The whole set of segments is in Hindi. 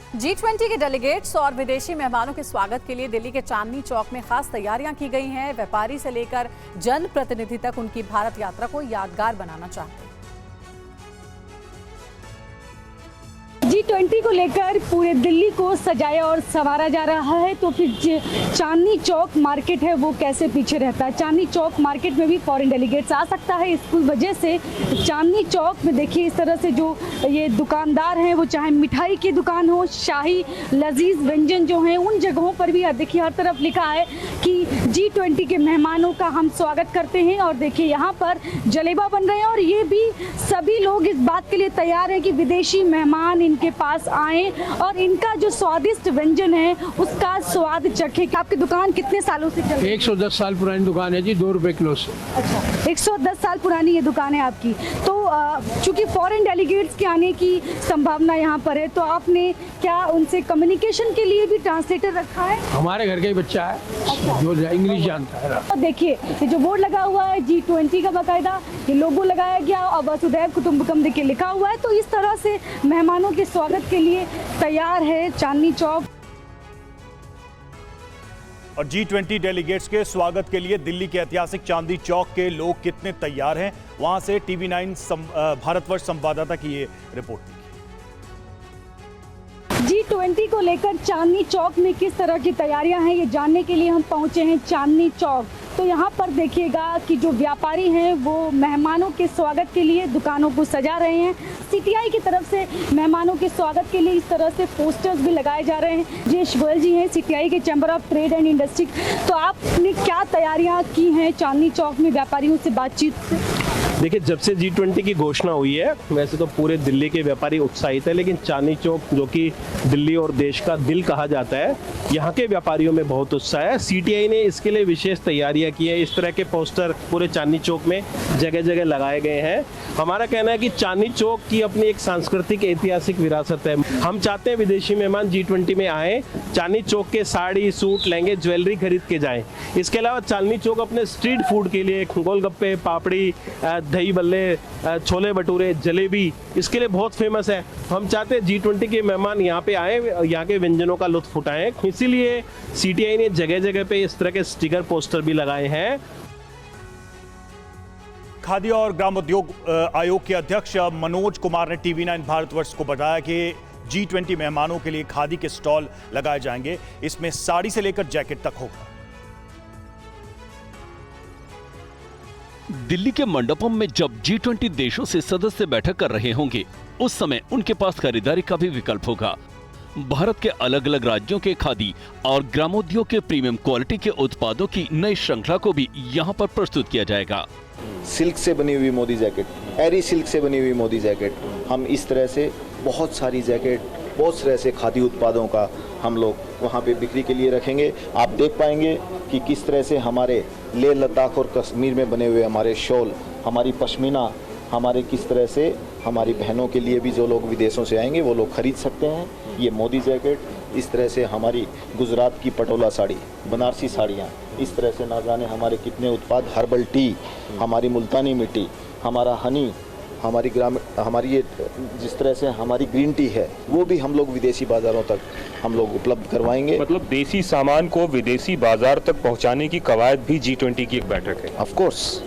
G20 के डेलीगेट्स और विदेशी मेहमानों के स्वागत के लिए दिल्ली के चांदनी चौक में खास तैयारियां की गई हैं। व्यापारी से लेकर जनप्रतिनिधि तक उनकी भारत यात्रा को यादगार बनाना चाहते हैं। G20 को लेकर पूरे दिल्ली को सजाया और संवारा जा रहा है, तो फिर चांदनी चौक मार्केट है वो कैसे पीछे रहता है। चांदनी चौक मार्केट में भी फॉरेन डेलीगेट्स आ सकता है। इस वजह से चांदनी चौक में देखिए इस तरह से जो ये दुकानदार हैं, वो चाहे मिठाई की दुकान हो, शाही लजीज व्यंजन जो हैं, उन जगहों पर भी देखिए हर तरफ लिखा है कि G20 के मेहमानों का हम स्वागत करते हैं। और देखिए यहाँ पर जलेबा बन रहे हैं और ये भी सभी लोग इस बात के लिए तैयार हैं कि विदेशी मेहमान इनके पास आए और इनका जो स्वादिष्ट व्यंजन है उसका स्वाद चखे। आपकी दुकान कितने सालों से चल रही है? 110 साल पुरानी दुकान है जी, 2 रुपए किलो से। अच्छा, 110 साल पुरानी ये दुकान है आपकी। तो चूंकि फॉरेन डेलीगेट्स के आने की संभावना यहाँ पर है, तो आपने क्या उनसे कम्युनिकेशन के लिए भी ट्रांसलेटर रखा है? हमारे घर का ही बच्चा है। अच्छा। जो इंग्लिश जानता है। तो देखिए ये जो बोर्ड लगा हुआ है G20 का, बाकायदा ये लोगो लगाया गया और वसुधैव कुटुंबकम देखिए लिखा हुआ है। तो इस तरह से मेहमानों के स्वागत के लिए तैयार है चांदनी चौक। और G20 डेलीगेट्स के स्वागत के लिए दिल्ली के ऐतिहासिक चांदनी चौक के लोग कितने तैयार हैं, वहां से TV9 भारतवर्ष संवाददाता की ये रिपोर्ट। G20 को लेकर चांदनी चौक में किस तरह की तैयारियां हैं, ये जानने के लिए हम पहुंचे हैं चांदनी चौक। तो यहाँ पर देखिएगा कि जो व्यापारी हैं वो मेहमानों के स्वागत के लिए दुकानों को सजा रहे हैं। CTI की तरफ से मेहमानों के स्वागत के लिए इस तरह से पोस्टर्स भी लगाए जा रहे हैं। जयेश गोयल जी हैं CTI के chamber of trade and industry. तो आपने क्या तैयारियाँ की हैं चांदनी चौक में व्यापारियों से बातचीत से? देखिए, जब से G20 की घोषणा हुई है, वैसे तो पूरे दिल्ली के व्यापारी उत्साहित है, लेकिन चांदनी चौक जो कि दिल्ली और देश का दिल कहा जाता है, यहाँ के व्यापारियों में बहुत उत्साह है। CTI ने इसके लिए विशेष तैयारियां की है। इस तरह के पोस्टर पूरे चांदनी चौक में जगह जगह लगाए गए हैं। हमारा कहना है कि चांदनी चौक की अपनी एक सांस्कृतिक ऐतिहासिक विरासत है। हम चाहते हैं विदेशी मेहमान G20 में आए, चांदनी चौक के साड़ी, सूट, लहंगे, ज्वेलरी खरीद के जाएं। इसके अलावा चांदनी चौक अपने स्ट्रीट फूड के लिए गोलगप्पे, पापड़ी, दही बल्ले, छोले भटूरे, जलेबी, इसके लिए बहुत फेमस है। हम चाहते हैं G20 के मेहमान यहाँ पे आए, यहाँ के व्यंजनों का लुत्फ उठाएं। इसीलिए CTI ने जगह जगह पे इस तरह के स्टिकर पोस्टर भी लगाए हैं। खादी और ग्रामोद्योग आयोग के अध्यक्ष मनोज कुमार ने TV9 भारतवर्ष को बताया कि G20 मेहमानों के लिए खादी के स्टॉल लगाए जाएंगे। इसमें साड़ी से लेकर जैकेट तक होगा। दिल्ली के मंडपम में जब G20 देशों से सदस्य बैठक कर रहे होंगे, उस समय उनके पास खरीदारी का भी विकल्प होगा। भारत के अलग अलग राज्यों के खादी और ग्रामोद्योग के प्रीमियम क्वालिटी के उत्पादों की नई श्रृंखला को भी यहाँ पर प्रस्तुत किया जाएगा। सिल्क से बनी हुई मोदी जैकेट, एरी सिल्क से बनी हुई मोदी जैकेट, हम इस तरह से बहुत सारी जैकेट, बहुत तरह से खादी उत्पादों का हम लोग वहाँ पे बिक्री के लिए रखेंगे। आप देख पाएंगे कि किस तरह से हमारे लेह लद्दाख और कश्मीर में बने हुए हमारे शॉल, हमारी पश्मीना, हमारे किस तरह से हमारी बहनों के लिए भी जो लोग विदेशों से आएंगे वो लोग खरीद सकते हैं। ये मोदी जैकेट, इस तरह से हमारी गुजरात की पटोला साड़ी, बनारसी साड़ियाँ, इस तरह से ना जाने हमारे कितने उत्पाद, हर्बल टी, हमारी मुल्तानी मिट्टी, हमारा हनी, हमारी ये जिस तरह से हमारी ग्रीन टी है, वो भी हम लोग विदेशी बाजारों तक हम लोग उपलब्ध करवाएंगे। मतलब देसी सामान को विदेशी बाजार तक पहुंचाने की कवायद भी G20 की एक बैठक है। Of course.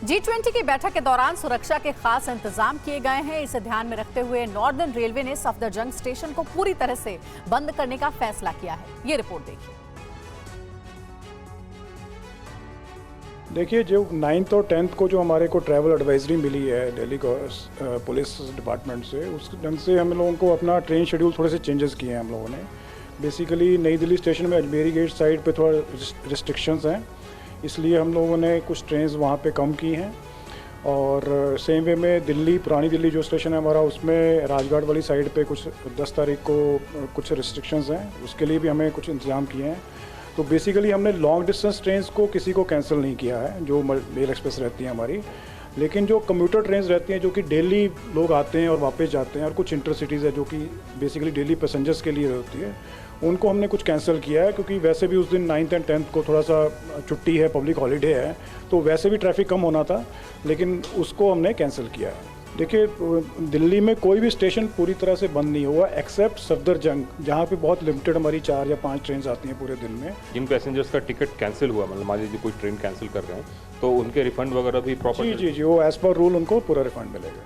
G20 की बैठक के दौरान सुरक्षा के खास इंतजाम किए गए हैं। इसे ध्यान में रखते हुए नॉर्दर्न रेलवे ने सफदरजंग स्टेशन को पूरी तरह से बंद करने का फैसला किया है। ये रिपोर्ट देखिए। देखिए, जो 9th और 10th को जो हमारे को ट्रैवल एडवाइजरी मिली है दिल्ली पुलिस डिपार्टमेंट से, उस ढंग से हम लोगों को अपना ट्रेन शेड्यूल थोड़े से चेंजेस किए हैं हम लोगों ने। बेसिकली नई दिल्ली स्टेशन में अजमेरी गेट साइड पे थोड़ा रिस्ट्रिक्शंस हैं, इसलिए हम लोगों ने कुछ ट्रेन्स वहाँ पे कम की हैं। और सेम वे में दिल्ली, पुरानी दिल्ली जो स्टेशन है हमारा, उसमें राजघाट वाली साइड पे कुछ 10 तारीख को कुछ रिस्ट्रिक्शंस हैं, उसके लिए भी हमें कुछ इंतजाम किए हैं। तो बेसिकली हमने लॉन्ग डिस्टेंस ट्रेन्स को किसी को कैंसिल नहीं किया है, जो मेल एक्सप्रेस रहती हैं हमारी, लेकिन जो कम्यूटर ट्रेन्स रहती हैं जो कि डेली लोग आते हैं और वापस जाते हैं, और कुछ इंटरसिटीज़ है जो कि बेसिकली डेली पैसेंजर्स के लिए होती है, उनको हमने कुछ कैंसिल किया है। क्योंकि वैसे भी उस दिन 9th और 10th को थोड़ा सा छुट्टी है, पब्लिक हॉलीडे है, तो वैसे भी ट्रैफिक कम होना था, लेकिन उसको हमने कैंसिल किया है। देखिए दिल्ली में कोई भी स्टेशन पूरी तरह से बंद नहीं हुआ एक्सेप्ट सफदरजंग, जहाँ पे बहुत लिमिटेड हमारी 4 या 5 ट्रेन आती हैं पूरे दिन में। जिन पैसेंजर्स का टिकट कैंसिल हुआ, मतलब मान लीजिए कोई ट्रेन कैंसिल कर रहे हैं तो उनके रिफंड वगैरह भी प्रॉपर? जी, वो एज पर रूल उनको पूरा रिफंड मिलेगा।